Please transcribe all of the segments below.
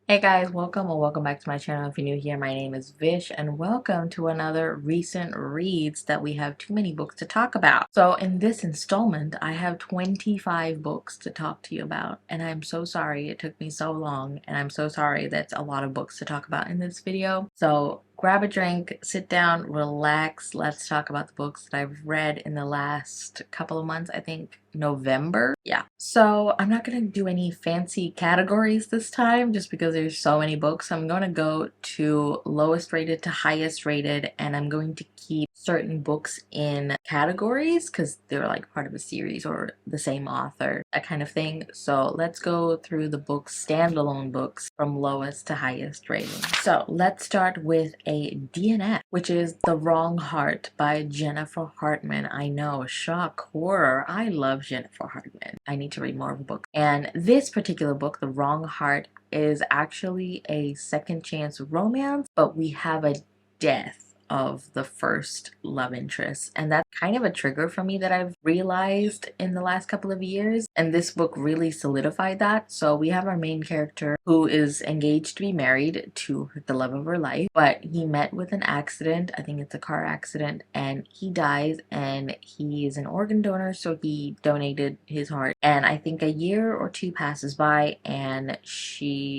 Hey guys, welcome or welcome back to my channel. If you're new here, my name is Vish and welcome to another recent reads that we have too many books to talk about. So in this installment, I have 25 books to talk to you about, and I'm so sorry it took me so long, and I'm so sorry that's a lot of books to talk about in this video. So grab a drink, sit down, relax. Let's talk about the books that I've read in the last couple of months. I think November. Yeah. So I'm not gonna do any fancy categories this time just because there's so many books. I'm gonna go to lowest rated to highest rated, and I'm going to keep certain books in categories because they're like part of a series or the same author, that kind of thing. So let's go through the books, standalone books, from lowest to highest rating. So let's start with a DNF, which is The Wrong Heart by Jennifer Hartman. I know, shock, horror. I love Jennifer Hartman. I need to read more of her book. And this particular book, The Wrong Heart, is actually a second chance romance, but we have a death of the first love interest, and that's kind of a trigger for me that I've realized in the last couple of years, and this book really solidified that. So we have our main character who is engaged to be married to the love of her life, but he met with an accident. I think it's a car accident, and he dies, and he is an organ donor, so he donated his heart. And I think a year or two passes by, and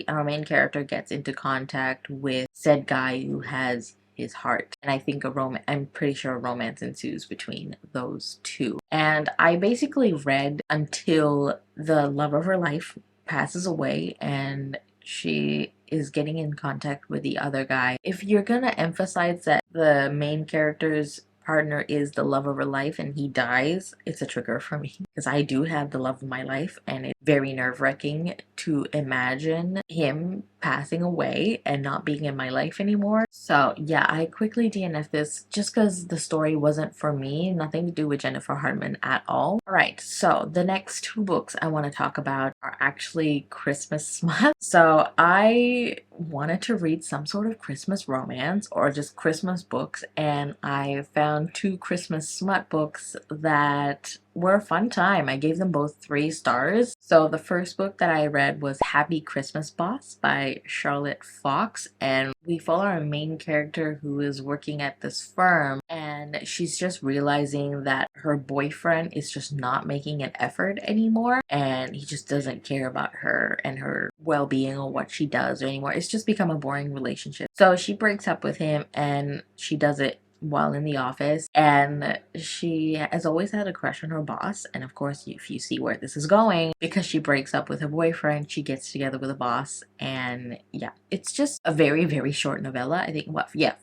our main character, gets into contact with said guy who has his heart, and I think I'm pretty sure a romance ensues between those two. And I basically read until the love of her life passes away and she is getting in contact with the other guy. If you're gonna emphasize that the main character's partner is the love of her life and he dies, it's a trigger for me because I do have the love of my life, and it's very nerve-wracking to imagine him passing away and not being in my life anymore. So yeah, I quickly DNF this just because the story wasn't for me. Nothing to do with Jennifer Hartman at all. Alright, so the next two books I want to talk about are actually Christmas smut. So I wanted to read some sort of Christmas romance or just Christmas books, and I found two Christmas smut books that were a fun time. I gave them both 3 stars. So the first book that I read was Happy Christmas Boss by Charlotte Fox, and we follow our main character who is working at this firm, and she's just realizing that her boyfriend is just not making an effort anymore, and he just doesn't care about her and her well-being or what she does anymore. It's just become a boring relationship. So she breaks up with him, and she does it while in the office, and she has always had a crush on her boss. And of course, if you see where this is going, because she breaks up with her boyfriend, she gets together with a boss. And yeah, it's just a very short novella. I think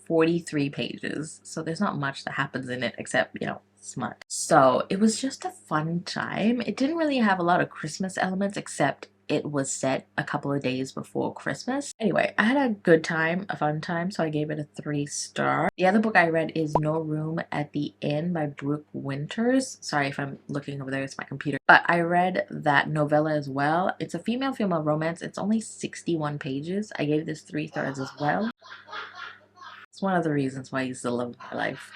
43 pages, so there's not much that happens in it except, you know, smut. So it was just a fun time. It didn't really have a lot of Christmas elements, except it was set a couple of days before Christmas. Anyway, I had a good time, a fun time, so I gave it a 3 star. The other book I read is No Room at the Inn by Brooke Winters. Sorry if I'm looking over there, it's my computer. But I read that novella as well. It's a female romance. It's only 61 pages. I gave this 3 stars as well. It's one of the reasons why I used to love my life.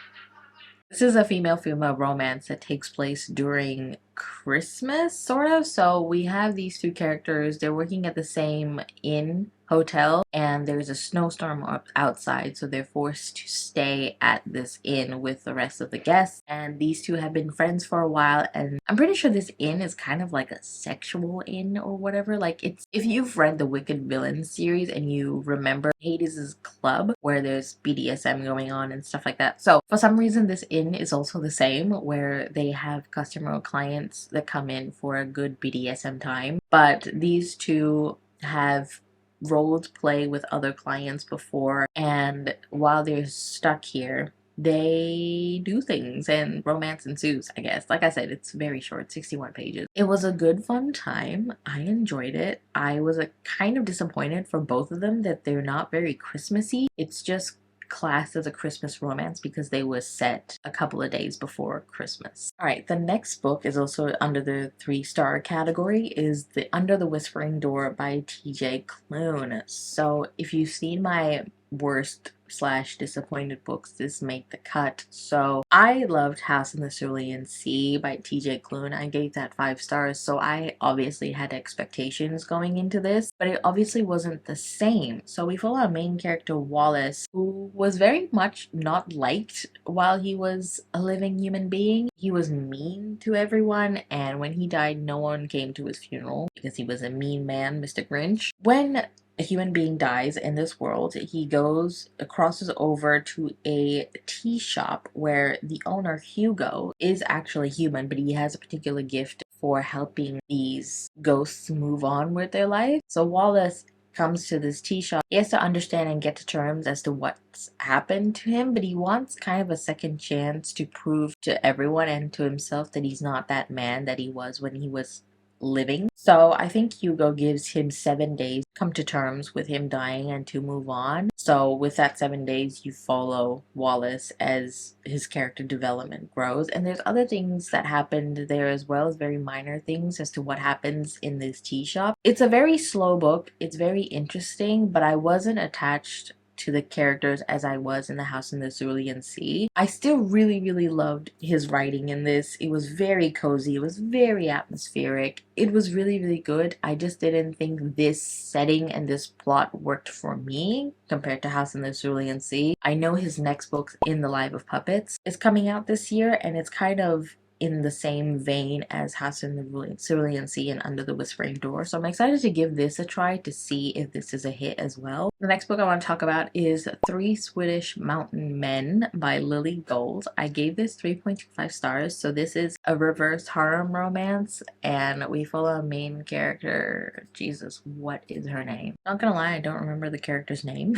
This is a female romance that takes place during Christmas, sort of. So we have these two characters. They're working at the same inn hotel, and there's a snowstorm outside, so they're forced to stay at this inn with the rest of the guests. And these two have been friends for a while, and I'm pretty sure this inn is kind of like a sexual inn or whatever. Like, it's, if you've read the Wicked Villains series and you remember Hades' club where there's BDSM going on and stuff like that. So for some reason this inn is also the same, where they have customer or clients that come in for a good BDSM time. But these two have rolled play with other clients before, and while they're stuck here, they do things and romance ensues, I guess. Like I said, it's very short, 61 pages. It was a good fun time. I enjoyed it. I was kind of disappointed for both of them that they're not very Christmassy. It's just classed as a Christmas romance because they were set a couple of days before Christmas. Alright, the next book is also under the 3-star category, is the Under the Whispering Door by TJ Klune. So if you've seen my worst slash disappointed books this make the cut. So I loved House in the Cerulean Sea by TJ Klune. I gave that 5 stars, so I obviously had expectations going into this, but it obviously wasn't the same. So we follow our main character Wallace, who was very much not liked while he was a living human being. He was mean to everyone, and when he died, no one came to his funeral because he was a mean man, Mr. Grinch. When a human being dies in this world, he crosses over to a tea shop where the owner, Hugo, is actually human, but he has a particular gift for helping these ghosts move on with their life. So Wallace comes to this tea shop. He has to understand and get to terms as to what's happened to him, but he wants kind of a second chance to prove to everyone and to himself that he's not that man that he was when he was living. So I think Hugo gives him 7 days to come to terms with him dying and to move on. So with that 7 days, you follow Wallace as his character development grows. And there's other things that happened there as well, as very minor things as to what happens in this tea shop. It's a very slow book. It's very interesting, but I wasn't attached to the characters as I was in The House in the Cerulean Sea. I still really loved his writing in this. It was very cozy. It was very atmospheric. It was really good. I just didn't think this setting and this plot worked for me compared to House in the Cerulean Sea. I know his next book, In the Life of Puppets, is coming out this year, and it's kind of in the same vein as House in the Cerulean Sea and Under the Whispering Door. So I'm excited to give this a try to see if this is a hit as well. The next book I want to talk about is Three Swedish Mountain Men by Lily Gold. I gave this 3.25 stars. So this is a reverse harem romance, and we follow a main character. Jesus, what is her name? Not gonna lie, I don't remember the character's name.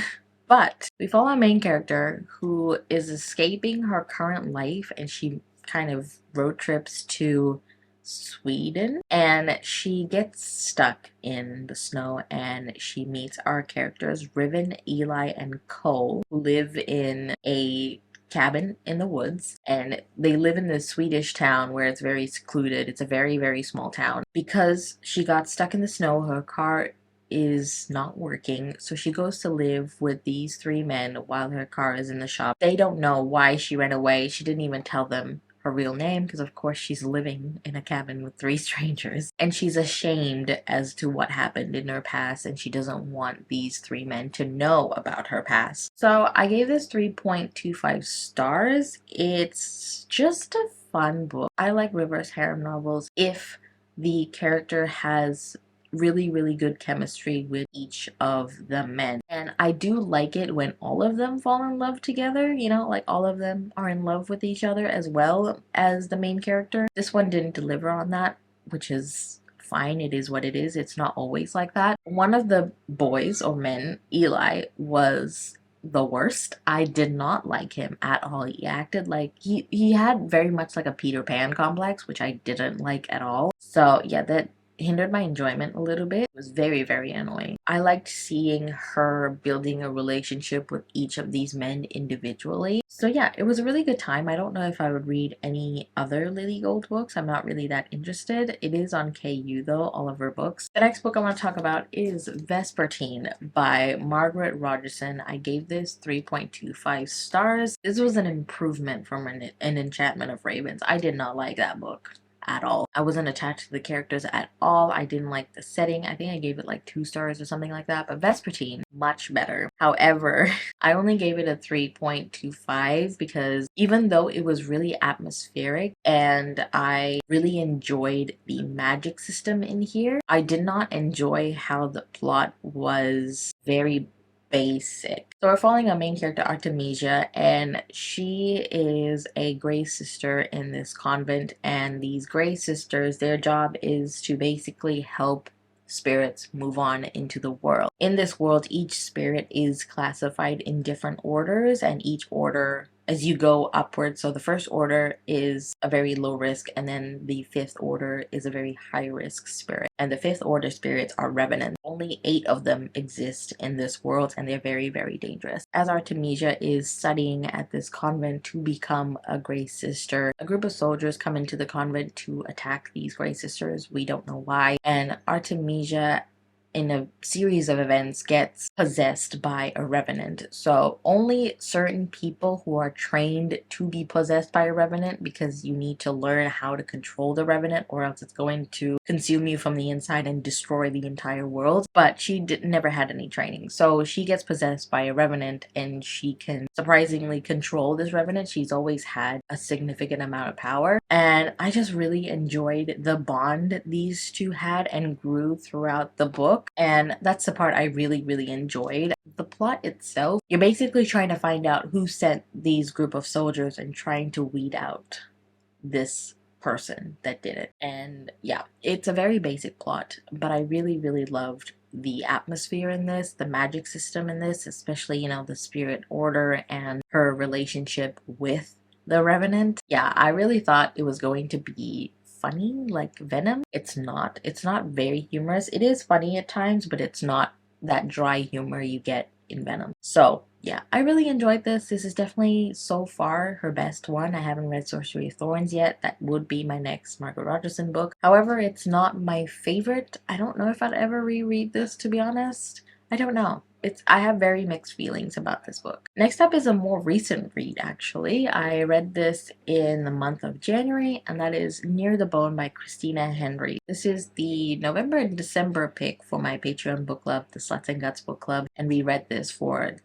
But we follow a main character who is escaping her current life, and she kind of road trips to Sweden, and she gets stuck in the snow, and she meets our characters Riven, Eli, and Cole, who live in a cabin in the woods, and they live in this Swedish town where it's very secluded. It's a very small town. Because she got stuck in the snow, her car is not working, so she goes to live with these 3 men while her car is in the shop. They don't know why she ran away. She didn't even tell them her real name because of course she's living in a cabin with 3 strangers, and she's ashamed as to what happened in her past, and she doesn't want these 3 men to know about her past. So I gave this 3.25 stars. It's just a fun book. I like reverse harem novels if the character has really good chemistry with each of the men, and I do like it when all of them fall in love together, you know, like all of them are in love with each other as well as the main character. This one didn't deliver on that, which is fine. It is what it is. It's not always like that. One of the boys or men, Eli, was the worst. I did not like him at all. He acted like he had very much like a Peter Pan complex, which I didn't like at all. So yeah, that hindered my enjoyment a little bit. It was very annoying. I liked seeing her building a relationship with each of these men individually. So yeah, it was a really good time. I don't know if I would read any other Lily Gold books. I'm not really that interested. It is on KU though, all of her books. The next book I want to talk about is Vespertine by Margaret Rogerson. I gave this 3.25 stars. This was an improvement from an Enchantment of Ravens. I did not like that book at all. I wasn't attached to the characters at all. I didn't like the setting. I think I gave it like 2 stars or something like that. But Vespertine, much better. However, I only gave it a 3.25 because even though it was really atmospheric and I really enjoyed the magic system in here, I did not enjoy how the plot was very basic. So we're following a main character, Artemisia, and she is a Grey sister in this convent, and these Grey sisters, their job is to basically help spirits move on into the world. In this world, each spirit is classified in different orders, and each order as you go upwards. So the first order is a very low risk, and then the 5th order is a very high risk spirit. And the 5th order spirits are revenants. Only 8 of them exist in this world, and they're very dangerous. As Artemisia is studying at this convent to become a Grey Sister, a group of soldiers come into the convent to attack these Grey Sisters. We don't know why. And Artemisia in a series of events gets possessed by a revenant. So only certain people who are trained to be possessed by a revenant, because you need to learn how to control the revenant or else it's going to consume you from the inside and destroy the entire world. But she never had any training, so she gets possessed by a revenant and she can surprisingly control this revenant. She's always had a significant amount of power, and I just really enjoyed the bond these two had and grew throughout the book, and that's the part I really enjoyed. The plot itself, you're basically trying to find out who sent these group of soldiers and trying to weed out this person that did it. And yeah, it's a very basic plot, but I really loved the atmosphere in this, the magic system in this, especially, you know, the spirit order and her relationship with the revenant. Yeah, I really thought it was going to be funny like Venom. It's not. It's not very humorous. It is funny at times, but it's not that dry humor you get in Venom. So yeah, I really enjoyed this. This is definitely so far her best one. I haven't read Sorcery of Thorns yet. That would be my next Margaret Rogerson book. However, it's not my favorite. I don't know if I'd ever reread this, to be honest. I don't know. I have very mixed feelings about this book. Next up is a more recent read, actually. I read this in the month of January, and that is Near the Bone by Christina Henry. This is the November and December pick for my Patreon book club, the Sluts and Guts book club, and we read this for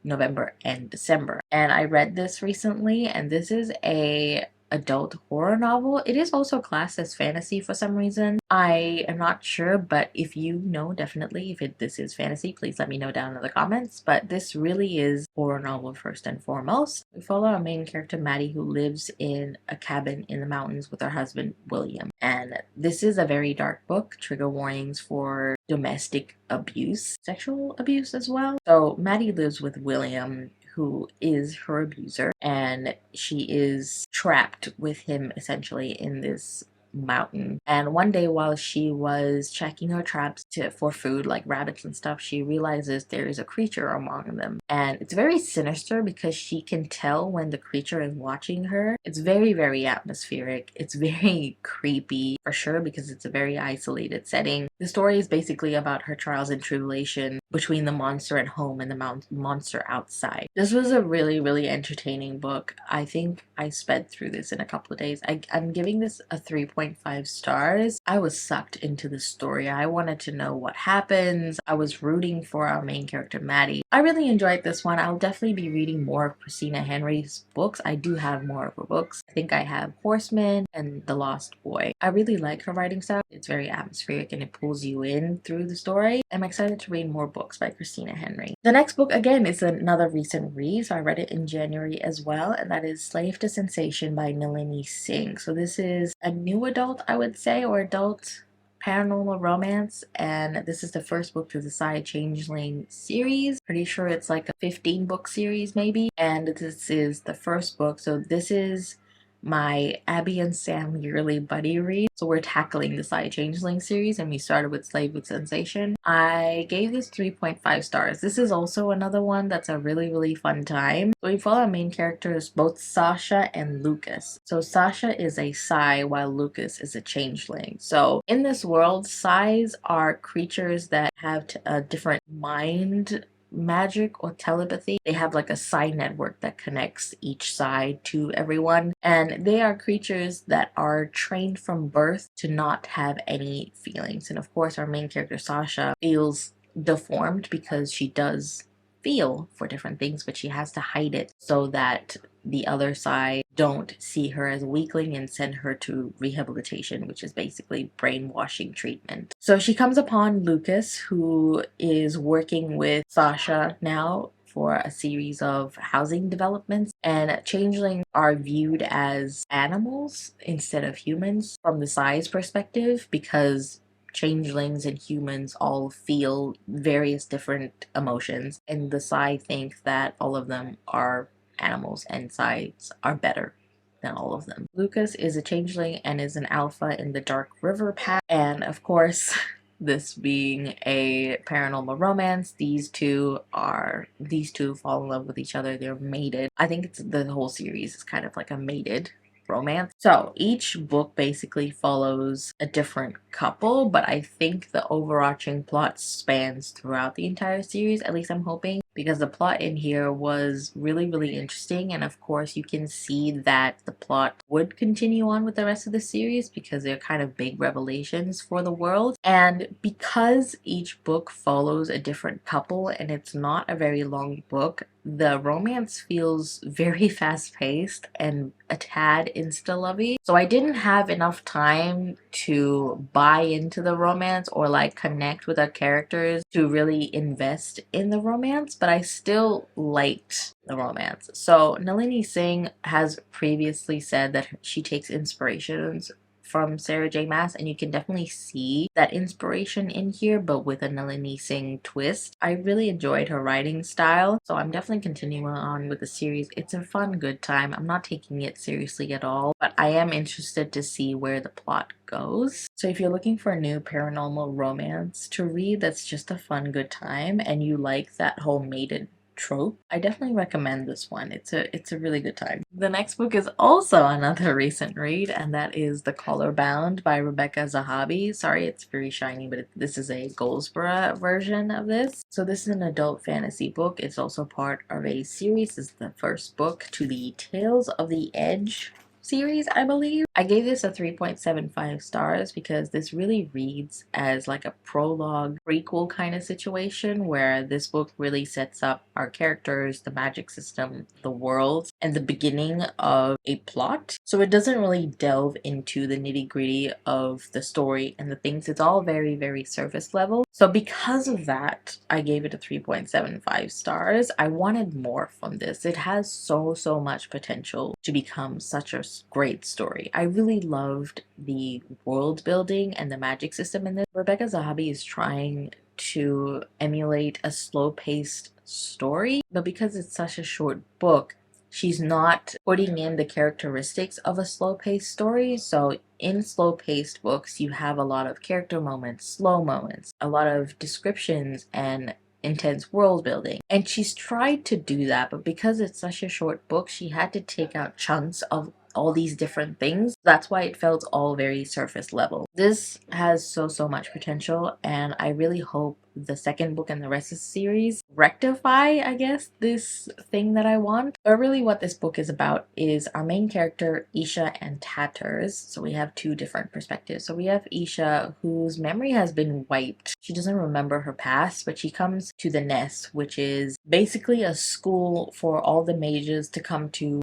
November and December. And I read this recently, and this is a adult horror novel. It is also classed as fantasy for some reason. I am not sure, but if you know, definitely, if this is fantasy, please let me know down in the comments. But this really is horror novel first and foremost. We follow our main character Maddie, who lives in a cabin in the mountains with her husband William. And this is a very dark book. Trigger warnings for domestic abuse, sexual abuse as well. So Maddie lives with William, who is her abuser, and she is trapped with him essentially in this mountain. And one day, while she was checking her traps for food like rabbits and stuff, she realizes there is a creature among them, and it's very sinister because she can tell when the creature is watching her. It's very atmospheric. It's very creepy for sure because it's a very isolated setting. The story is basically about her trials and tribulation between the monster at home and the monster outside. This was a really entertaining book. I think I sped through this in a couple of days. I'm giving this a 3.5 stars. I was sucked into the story. I wanted to know what happens. I was rooting for our main character Maddie. I really enjoyed this one. I'll definitely be reading more of Christina Henry's books. I do have more of her books. I think I have Horseman and The Lost Boy. I really like her writing style. It's very atmospheric and it pulls you in through the story. I'm excited to read more books by Christina Henry. The next book, again, is another recent read, so I read it in January as well, and that is Slave to Sensation by Nalini Singh. So this is a new adult, I would say, or adult paranormal romance, and this is the first book to the Psy Changeling series. Pretty sure it's like a 15 book series maybe, and this is the first book. So this is my Abby and Sam yearly buddy read. So we're tackling the Psy Changeling series, and we started with Slave with Sensation. I gave this 3.5 stars. This is also another one that's a really fun time. So we follow our main characters, both Sasha and Lucas. So Sasha is a Psy while Lucas is a Changeling. So in this world, Psys are creatures that have a different mind magic or telepathy. They have like a psi network that connects each side to everyone, and they are creatures that are trained from birth to not have any feelings. And of course, our main character Sasha feels deformed because she does feel for different things, but she has to hide it so that the other side don't see her as a weakling and send her to rehabilitation, which is basically brainwashing treatment. So she comes upon Lucas, who is working with Sasha now for a series of housing developments, and changelings are viewed as animals instead of humans from the size perspective, because changelings and humans all feel various different emotions, and the Psy think that all of them are animals and Psys are better than all of them. Lucas is a changeling and is an alpha in the Dark River Pact, and of course, this being a paranormal romance, these two fall in love with each other. They're mated. I think the whole series is kind of like a mated romance. So each book basically follows a different couple, but I think the overarching plot spans throughout the entire series, at least I'm hoping, because the plot in here was really interesting. And of course you can see that the plot would continue on with the rest of the series because they're kind of big revelations for the world. And because each book follows a different couple and it's not a very long book, the romance feels very fast paced and a tad insta-lovey. So I didn't have enough time to buy into the romance or like connect with our characters to really invest in the romance, but I still liked the romance. So Nalini Singh has previously said that she takes inspirations from Sarah J Maas, and you can definitely see that inspiration in here, but with a Nalini Singh twist. I really enjoyed her writing style, so I'm definitely continuing on with the series. It's a fun, good time. I'm not taking it seriously at all, but I am interested to see where the plot goes. So if you're looking for a new paranormal romance to read that's just a fun, good time, and you like that whole mated trope, I definitely recommend this one. It's a really good time. The next book is also another recent read, and that is The Collar Bound by Rebecca Zahabi. Sorry, it's very shiny, but this is a Goldsboro version of this. So this is an adult fantasy book. It's also part of a series. This is the first book to the Tales of the Edge series, I believe. I gave this a 3.75 stars because this really reads as like a prologue prequel kind of situation where this book really sets up our characters, the magic system, the world, and the beginning of a plot. So it doesn't really delve into the nitty-gritty of the story and the things. It's all very surface level. So because of that, I gave it a 3.75 stars. I wanted more from this. It has so much potential to become such a great story. I really loved the world building and the magic system in this. Rebecca Zahabi is trying to emulate a slow-paced story, but because it's such a short book, she's not putting in the characteristics of a slow-paced story. So in slow-paced books, you have a lot of character moments, slow moments, a lot of descriptions and intense world building. And she's tried to do that, but because it's such a short book, she had to take out chunks of all these different things. That's why it felt all very surface level. This has so much potential, and I really hope the second book and the rest of the series rectify, I guess, this thing that I want. But really what this book is about is our main character, Isha, and Tatters. So we have two different perspectives. So we have Isha, whose memory has been wiped. She doesn't remember her past, but she comes to the Nest, which is basically a school for all the mages to come to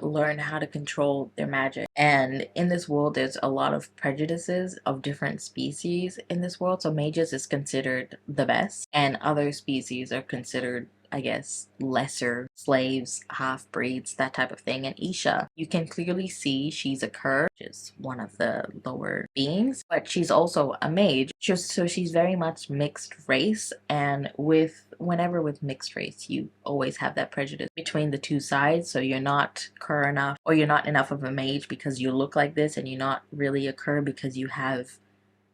learn how to control their magic. And in this world, there's a lot of prejudices of different species in this world. So mages is considered the best, and other species are considered, I guess, lesser, slaves, half-breeds, that type of thing. And Isha, you can clearly see she's a Kerr, which is one of the lower beings, but she's also a mage. So she's very much mixed race, and whenever with mixed race, you always have that prejudice between the two sides. So you're not Kerr enough, or you're not enough of a mage because you look like this, and you're not really a Kerr because you have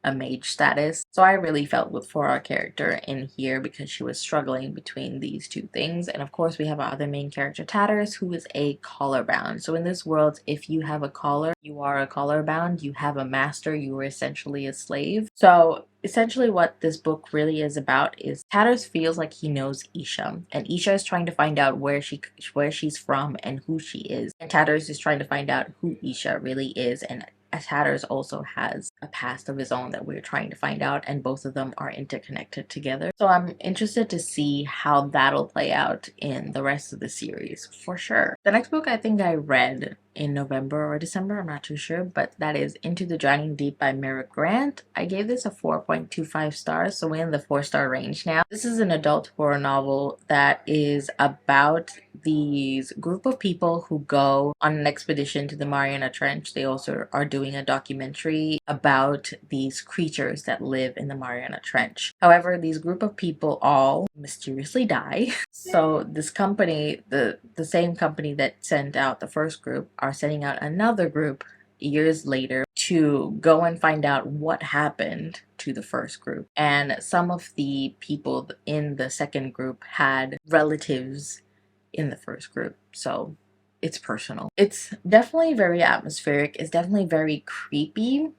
a mage status. So I really felt for our character in here because she was struggling between these two things. And of course we have our other main character, Tatters, who is a collar bound. So in this world, if you have a collar, you are a collar bound. You have a master, you are essentially a slave. So essentially what this book really is about is Tatters feels like he knows Isha, and Isha is trying to find out where she's from and who she is, and Tatters is trying to find out who Isha really is. And Tatters also has a past of his own that we're trying to find out, and both of them are interconnected together. So I'm interested to see how that'll play out in the rest of the series for sure. The next book I think I read in November or December, I'm not too sure, but that is Into the Drowning Deep by Merrick Grant. I gave this a 4.25 stars, so we're in the 4-star range now. This is an adult horror novel that is about these group of people who go on an expedition to the Mariana Trench. They also are doing a documentary about these creatures that live in the Mariana Trench. However, these group of people all mysteriously die. So this company, the same company that sent out the first group, are sending out another group years later to go and find out what happened to the first group. And some of the people in the second group had relatives in the first group. So it's personal. It's definitely very atmospheric. It's definitely very creepy.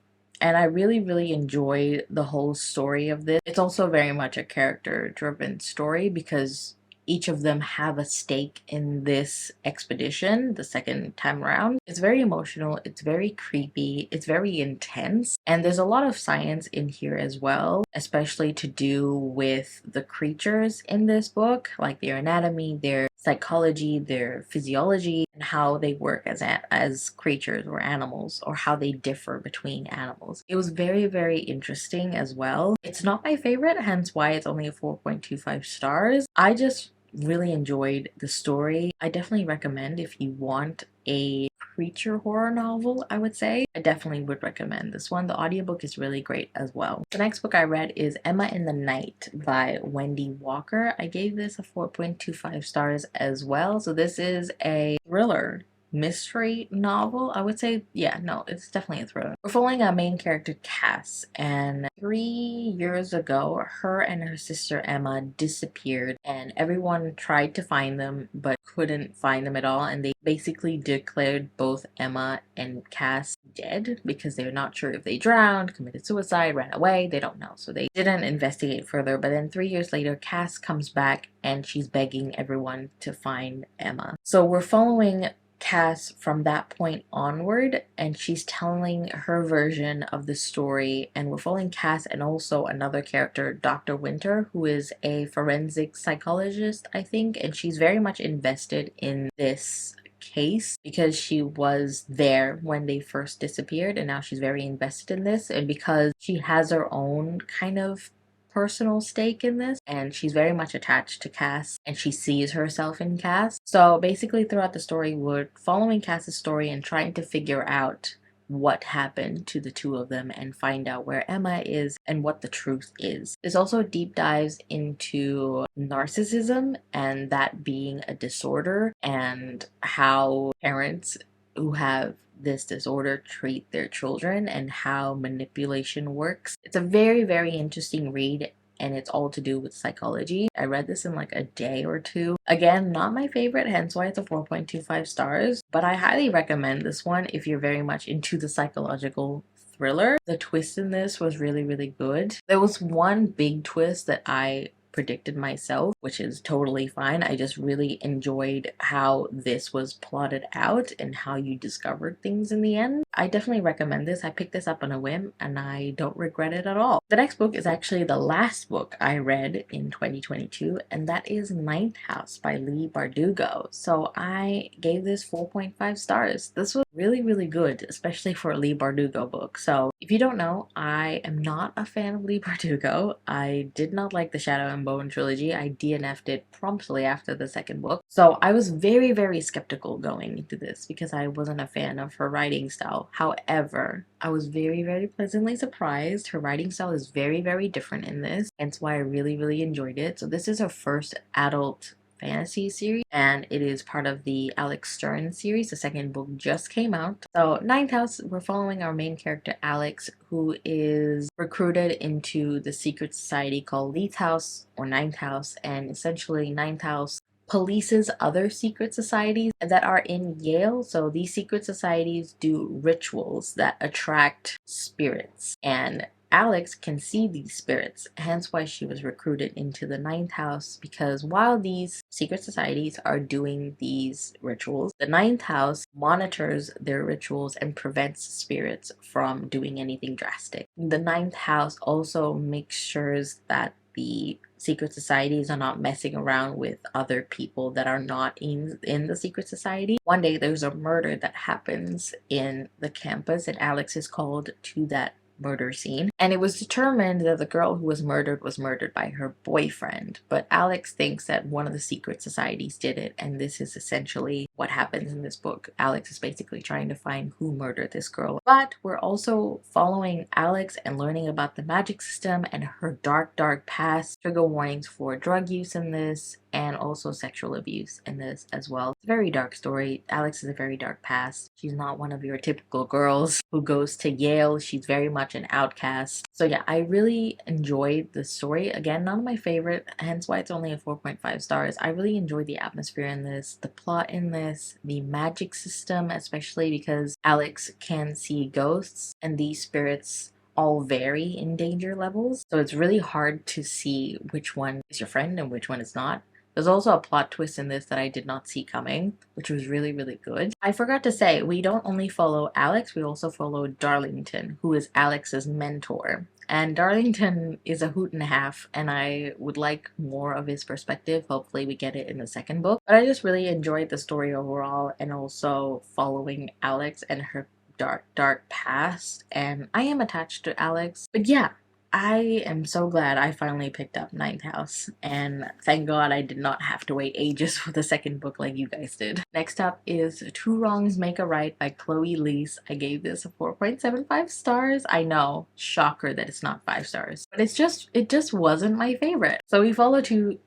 And I really, really enjoyed the whole story of this. It's also very much a character driven story because each of them have a stake in this expedition the second time around. It's very emotional, it's very creepy, it's very intense, and there's a lot of science in here as well, especially to do with the creatures in this book, like their anatomy, their psychology, their physiology, and how they work as creatures or animals, or how they differ between animals. It was very, very interesting as well. It's not my favorite, hence why it's only a 4.25 stars. I just really enjoyed the story. I definitely recommend if you want a creature horror novel, I would say. I definitely would recommend this one. The audiobook is really great as well. The next book I read is Emma in the Night by Wendy Walker. I gave this a 4.25 stars as well. So this is a thriller mystery novel, I would say. Yeah, no, it's definitely a thriller. We're following our main character Cass, and 3 years ago her and her sister Emma disappeared, and everyone tried to find them but couldn't find them at all, and they basically declared both Emma and Cass dead because they're not sure if they drowned, committed suicide, ran away. They don't know, so they didn't investigate further. But then 3 years later Cass comes back and she's begging everyone to find Emma. So we're following Cass from that point onward, and she's telling her version of the story, and we're following Cass and also another character, Dr. Winter, who is a forensic psychologist, I think, and she's very much invested in this case because she was there when they first disappeared, and now she's very invested in this, and because she has her own kind of personal stake in this, and she's very much attached to Cass and she sees herself in Cass. So basically throughout the story we're following Cass's story and trying to figure out what happened to the two of them and find out where Emma is and what the truth is. There's also deep dives into narcissism and that being a disorder, and how parents who have this disorder treat their children and how manipulation works. It's a very, very interesting read, and it's all to do with psychology. I read this in like a day or two. Again, not my favorite, hence why it's a 4.25 stars, but I highly recommend this one if you're very much into the psychological thriller. The twist in this was really, really good. There was one big twist that I predicted myself, which is totally fine. I just really enjoyed how this was plotted out and how you discovered things in the end. I definitely recommend this. I picked this up on a whim and I don't regret it at all. The next book is actually the last book I read in 2022, and that is Ninth House by Leigh Bardugo. So I gave this 4.5 stars. This was really, really good, especially for a Leigh Bardugo book. So if you don't know, I am not a fan of Leigh Bardugo. I did not like the Shadow and Bone trilogy. I DNF'd it promptly after the second book. So I was very, very skeptical going into this because I wasn't a fan of her writing style. However, I was very, very pleasantly surprised. Her writing style is very, very different in this, hence why I really, really enjoyed it. So this is her first adult fantasy series, and it is part of the Alex Stern series. The second book just came out. So Ninth House, we're following our main character Alex, who is recruited into the secret society called Leith House or Ninth House, and essentially Ninth House polices other secret societies that are in Yale. So these secret societies do rituals that attract spirits, and Alex can see these spirits, hence why she was recruited into the Ninth House, because while these secret societies are doing these rituals, the Ninth House monitors their rituals and prevents spirits from doing anything drastic. The Ninth House also makes sure that the secret societies are not messing around with other people that are not in the secret society. One day there's a murder that happens in the campus, and Alex is called to that murder scene, and it was determined that the girl who was murdered by her boyfriend, but Alex thinks that one of the secret societies did it, and this is essentially what happens in this book. Alex is basically trying to find who murdered this girl, but we're also following Alex and learning about the magic system and her dark past. Trigger warnings for drug use in this, and also sexual abuse in this as well. Very dark story. Alex is a very dark past. She's not one of your typical girls who goes to Yale. She's very much an outcast. So yeah, I really enjoyed the story. Again, not my favorite, hence why it's only a 4.5 stars. I really enjoyed the atmosphere in this, the plot in this, the magic system, especially because Alex can see ghosts and these spirits all vary in danger levels. So it's really hard to see which one is your friend and which one is not. There's also a plot twist in this that I did not see coming, which was really, really good. I forgot to say, we don't only follow Alex, we also follow Darlington, who is Alex's mentor. And Darlington is a hoot and a half, and I would like more of his perspective. Hopefully we get it in the second book. But I just really enjoyed the story overall, and also following Alex and her dark past. And I am attached to Alex. But yeah, I am so glad I finally picked up Ninth House, and thank God I did not have to wait ages for the second book like you guys did. Next up is Two Wrongs Make a Right by Chloe Leese. I gave this a 4.75 stars. I know, shocker that it's not 5 stars, but it just wasn't my favorite. So we follow two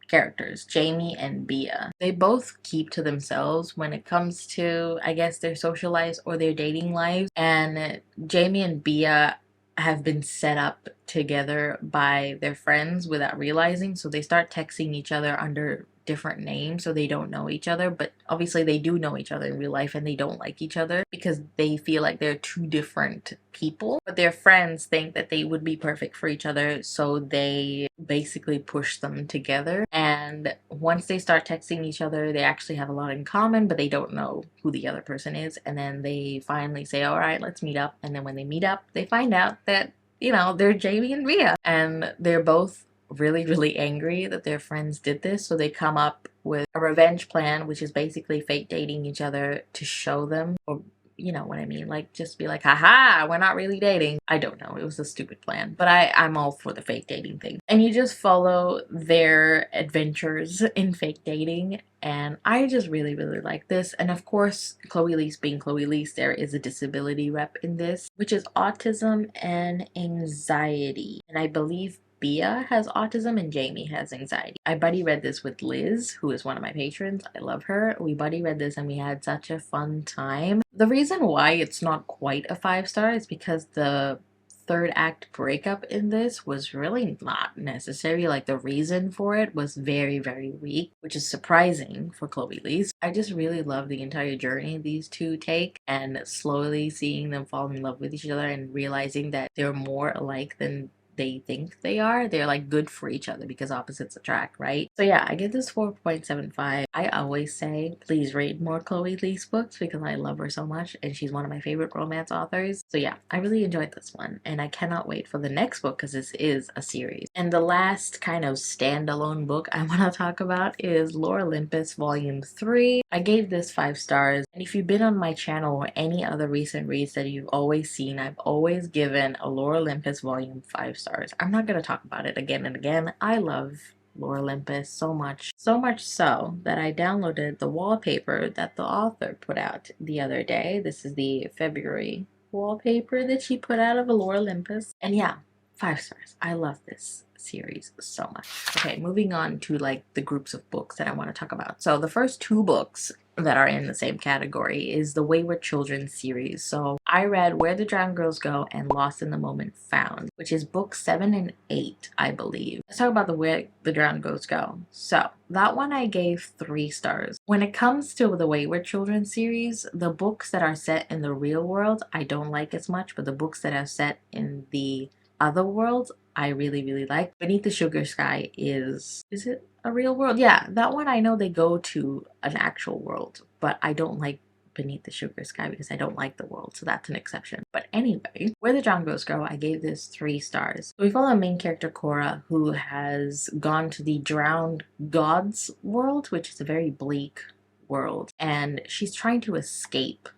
characters, Jamie and Bia. They both keep to themselves when it comes to, I guess, their social lives or their dating lives, and Jamie and Bia have been set up together by their friends without realizing, so they start texting each other under different names so they don't know each other, but obviously they do know each other in real life and they don't like each other because they feel like they're two different people, but their friends think that they would be perfect for each other, so they basically push them together. And once they start texting each other, they actually have a lot in common, but they don't know who the other person is, and then they finally say, all right, let's meet up. And then when they meet up, they find out that, you know, they're Jamie and Bia, and they're both really, really angry that their friends did this, so they come up with a revenge plan, which is basically fake dating each other to show them, or you know what I mean, like just be like, haha, we're not really dating. I don't know, it was a stupid plan, but I'm all for the fake dating thing. And you just follow their adventures in fake dating, and I just really, really like this. And of course, Chloe Leese being Chloe Leese, there is a disability rep in this, which is autism and anxiety. And I believe Bia has autism and Jamie has anxiety. I buddy read this with Liz, who is one of my patrons. I love her. We buddy read this and we had such a fun time. The reason why it's not quite a 5 star is because the third act breakup in this was really not necessary. Like, the reason for it was very, very weak, which is surprising for Chloe Leese. I just really love the entire journey these two take, and slowly seeing them fall in love with each other and realizing that they're more alike than they think they are. They're like good for each other because opposites attract, right? So yeah, I give this 4.75. I always say please read more Chloe Leese books because I love her so much and she's one of my favorite romance authors. So yeah, I really enjoyed this one and I cannot wait for the next book because this is a series. And the last kind of standalone book I want to talk about is Lore Olympus Volume 3. I gave this 5 stars, and if you've been on my channel or any other recent reads that you've always seen, I've always given a Lore Olympus Volume 5 stars. I'm not going to talk about it again and again. I love Lore Olympus so much so that I downloaded the wallpaper that the author put out the other day. This is the February wallpaper that she put out of a Lore Olympus, and yeah, 5 stars. I love this series so much. Okay, moving on to like the groups of books that I want to talk about. So the first 2 books that are in the same category is the Wayward Children series. So I read Where the Drowned Girls Go and Lost in the Moment Found, which is book 7 and 8, I believe. Let's talk about the Where the Drowned Girls Go. So that one I gave 3 stars. When it comes to the Wayward Children series, the books that are set in the real world I don't like as much, but the books that are set in the other worlds I really, really like. Beneath the Sugar Sky is it a real world? Yeah, that one I know they go to an actual world, but I don't like Beneath the Sugar Sky because I don't like the world, so that's an exception. But anyway, Where the Drowned Girls Go, I gave this 3 stars. So we follow the main character Cora, who has gone to the Drowned Gods world, which is a very bleak world, and she's trying to escape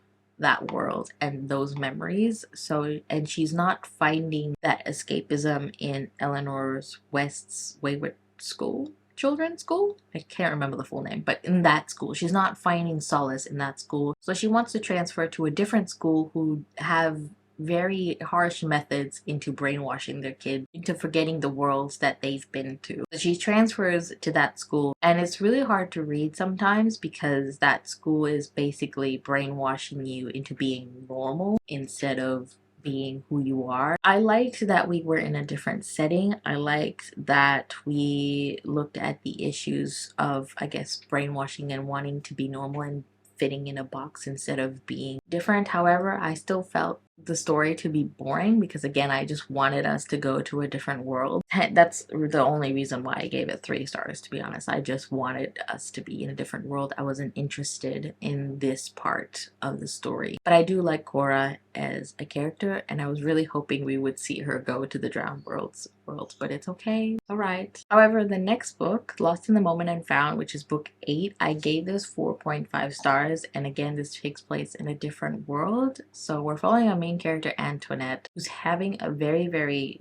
that world and those memories. So, and she's not finding that escapism in Eleanor West's Wayward School, children's school. I can't remember the full name, but in that school, she's not finding solace in that school. So she wants to transfer to a different school who have very harsh methods into brainwashing their kids into forgetting the worlds that they've been to. So she transfers to that school, and it's really hard to read sometimes because that school is basically brainwashing you into being normal instead of being who you are. I liked that we were in a different setting. I liked that we looked at the issues of, I guess, brainwashing and wanting to be normal and fitting in a box instead of being different. However, I still felt the story to be boring because, again, I just wanted us to go to a different world. That's the only reason why I gave it 3 stars, to be honest. I just wanted us to be in a different world. I wasn't interested in this part of the story. But I do like Korra as a character, and I was really hoping we would see her go to the drowned worlds, but it's okay. All right. However, the next book, Lost in the Moment and Found, which is book 8, I gave this 4.5 stars. And again, this takes place in a different world. So we're following our main character, Antoinette, who's having a very, very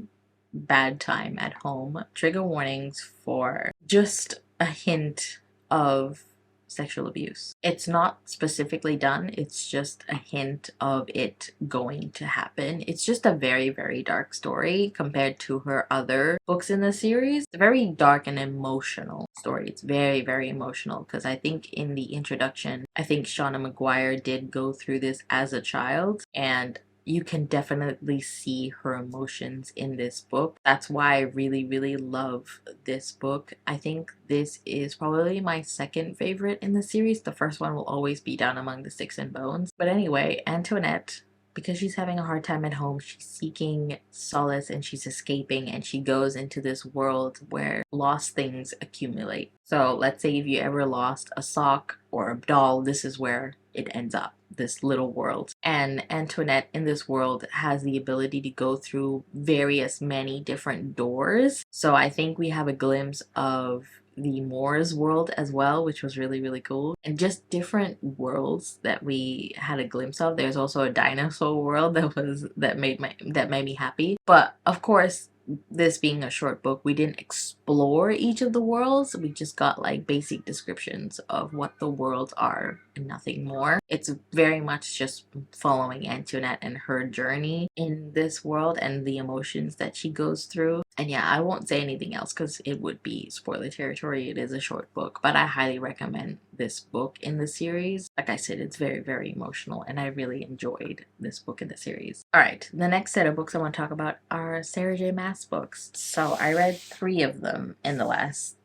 bad time at home. Trigger warnings for just a hint of sexual abuse. It's not specifically done, it's just a hint of it going to happen. It's just a very, very dark story compared to her other books in the series. It's a very dark and emotional story. It's very, very emotional because I think in the introduction, I think Shauna Maguire did go through this as a child, and you can definitely see her emotions in this book. That's why I really, really love this book. I think this is probably my second favorite in the series. The first one will always be Down Among the Sticks and Bones. But anyway, Antoinette, because she's having a hard time at home, she's seeking solace and she's escaping, and she goes into this world where lost things accumulate. So let's say if you ever lost a sock or a doll, this is where it ends up, this little world. And Antoinette in this world has the ability to go through many different doors. So I think we have a glimpse of the Moors world as well, which was really, really cool. And just different worlds that we had a glimpse of. There's also a dinosaur world that made me happy. But of course, this being a short book, we didn't explore each of the worlds. We just got like basic descriptions of what the worlds are and nothing more. It's very much just following Antoinette and her journey in this world and the emotions that she goes through. And yeah, I won't say anything else because it would be spoiler territory. It is a short book, but I highly recommend this book in the series. Like I said, it's very, very emotional, and I really enjoyed this book in the series. All right, the next set of books I want to talk about are Sarah J. Maas books. So I read 3 of them in the last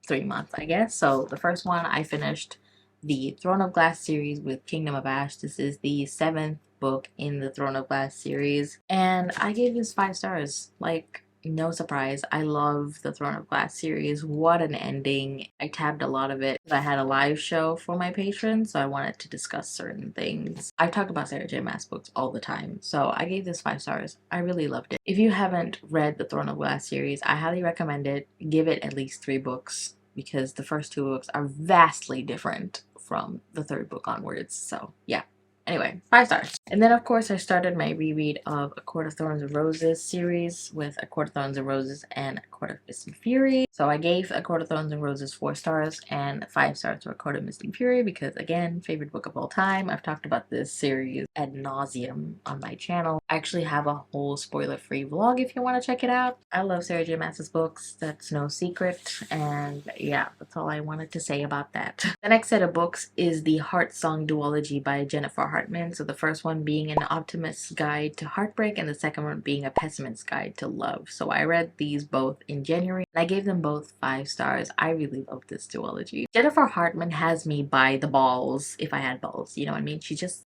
3 months, I guess. So the first one, I finished the Throne of Glass series with Kingdom of Ash. This is the 7th book in the Throne of Glass series, and I gave this 5 stars. Like, no surprise, I love the Throne of Glass series. What an ending. I tabbed a lot of it. I had a live show for my patrons, so I wanted to discuss certain things. I talk about Sarah J. Maas books all the time, so I gave this 5 stars. I really loved it. If you haven't read the Throne of Glass series, I highly recommend it. Give it at least 3 books because the first 2 books are vastly different from the 3rd book onwards. So yeah. Anyway, 5 stars. And then, of course, I started my reread of A Court of Thorns and Roses series with A Court of Thorns and Roses and A Court of Mist and Fury. So I gave A Court of Thorns and Roses 4 stars and 5 stars for A Court of Mist and Fury because, again, favorite book of all time. I've talked about this series ad nauseum on my channel. I actually have a whole spoiler-free vlog if you want to check it out. I love Sarah J. Maas's books. That's no secret. And yeah, that's all I wanted to say about that. The next set of books is the Heart Song Duology by Jennifer Hartman. So the first one being an optimist's guide to heartbreak and the second one being a pessimist's guide to love. So I read these both in January and I gave them both 5 stars. I really love this duology. Jennifer Hartman has me by the balls, if I had balls, you know what I mean? She just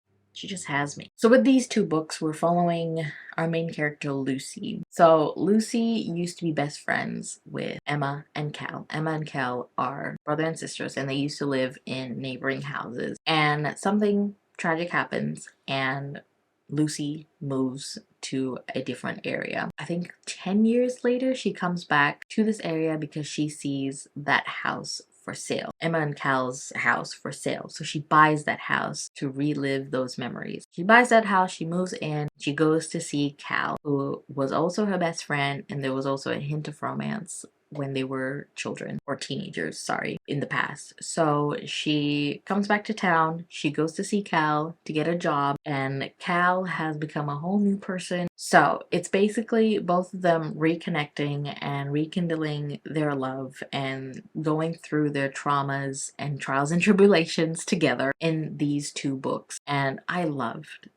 has me. So with these 2 books, we're following our main character, Lucy. So Lucy used to be best friends with Emma and Cal. Emma and Cal are brother and sisters, and they used to live in neighboring houses. And something tragic happens, and Lucy moves to a different area. I think 10 years later, she comes back to this area because she sees that house for sale. Emma and Cal's house for sale. So she buys that house to relive those memories. She buys that house, she moves in, she goes to see Cal, who was also her best friend, and there was also a hint of romance when they were children or teenagers, sorry, in the past. So she comes back to town, she goes to see Cal to get a job, and Cal has become a whole new person. So it's basically both of them reconnecting and rekindling their love and going through their traumas and trials and tribulations together in these two books. And I loved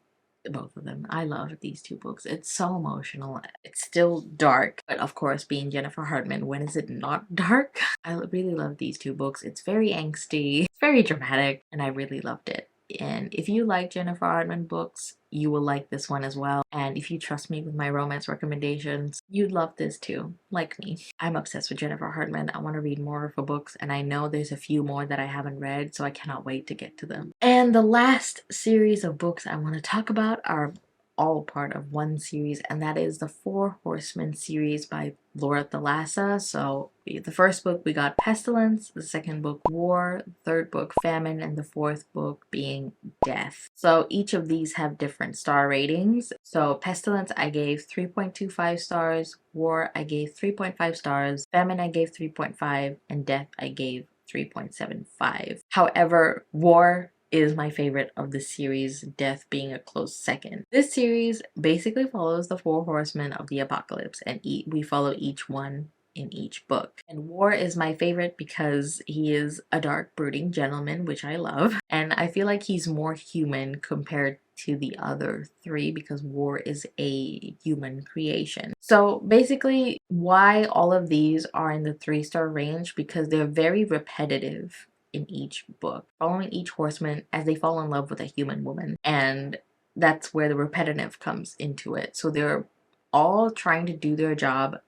both of them. I love these two books. It's so emotional. It's still dark, but of course, being Jennifer Hartman, when is it not dark? I really love these two books. It's very angsty, it's very dramatic, and I really loved it. And if you like Jennifer Hartman books, you will like this one as well. And if you trust me with my romance recommendations, you'd love this too, like me. I'm obsessed with Jennifer Hartman. I want to read more of her books, and I know there's a few more that I haven't read, so I cannot wait to get to them. And the last series of books I want to talk about are all part of one series, and that is the Four Horsemen series by Laura Thalassa. So the first book we got Pestilence, the second book War, the third book Famine, and the fourth book being Death. So each of these have different star ratings. So Pestilence I gave 3.25 stars, War I gave 3.5 stars, Famine I gave 3.5, and Death I gave 3.75. However, War is my favorite of the series, Death being a close second. This series basically follows the Four Horsemen of the Apocalypse, and we follow each one in each book. And War is my favorite because he is a dark, brooding gentleman, which I love, and I feel like he's more human compared to the other three because War is a human creation. So basically, why all of these are in the 3-star range, because they're very repetitive in each book, following each horseman as they fall in love with a human woman, and that's where the repetitive comes into it. So they're all trying to do their job,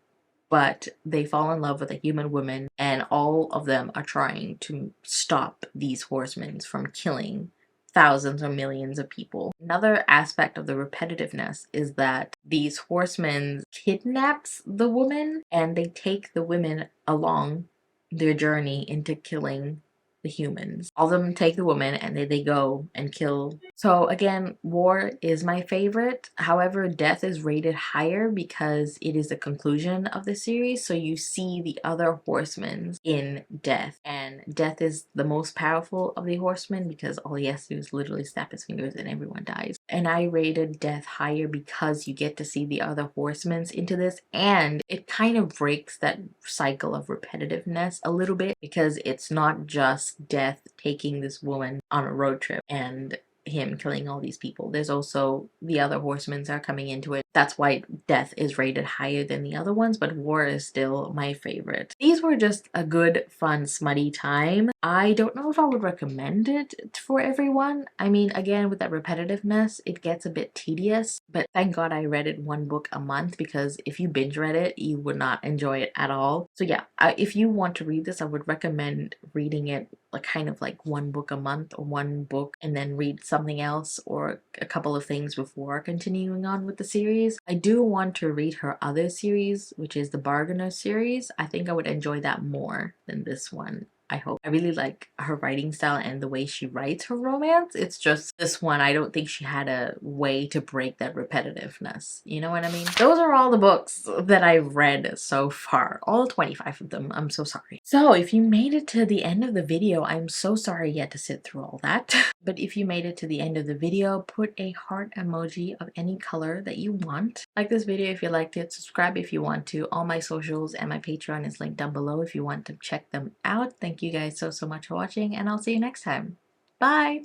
but they fall in love with a human woman, and all of them are trying to stop these horsemen from killing thousands or millions of people. Another aspect of the repetitiveness is that these horsemen kidnaps the woman, and they take the women along their journey into killing the humans. All of them take the woman and they go and kill. So again, War is my favorite. However, Death is rated higher because it is the conclusion of the series. So you see the other horsemen in Death, and Death is the most powerful of the horsemen because all he has to do is literally snap his fingers and everyone dies. And I rated Death higher because you get to see the other horsemen into this, and it kind of breaks that cycle of repetitiveness a little bit because it's not just Death taking this woman on a road trip and him killing all these people. There's also the other horsemen are coming into it. That's why Death is rated higher than the other ones, but War is still my favorite. These were just a good, fun, smutty time. I don't know if I would recommend it for everyone. I mean, again, with that repetitiveness, it gets a bit tedious, but thank God I read it one book a month, because if you binge read it, you would not enjoy it at all. So yeah, if you want to read this, I would recommend reading it like kind of like one book a month, or one book and then read something else or a couple of things before continuing on with the series. I do want to read her other series, which is the Bargainer series. I think I would enjoy that more than this one. I hope. I really like her writing style and the way she writes her romance. It's just this one, I don't think she had a way to break that repetitiveness. You know what I mean? Those are all the books that I've read so far. All 25 of them. I'm so sorry. So if you made it to the end of the video, I'm so sorry you had to sit through all that. But if you made it to the end of the video, put a heart emoji of any color that you want. Like this video if you liked it. Subscribe if you want to. All my socials and my Patreon is linked down below if you want to check them out. Thank you guys so much for watching, and I'll see you next time. Bye!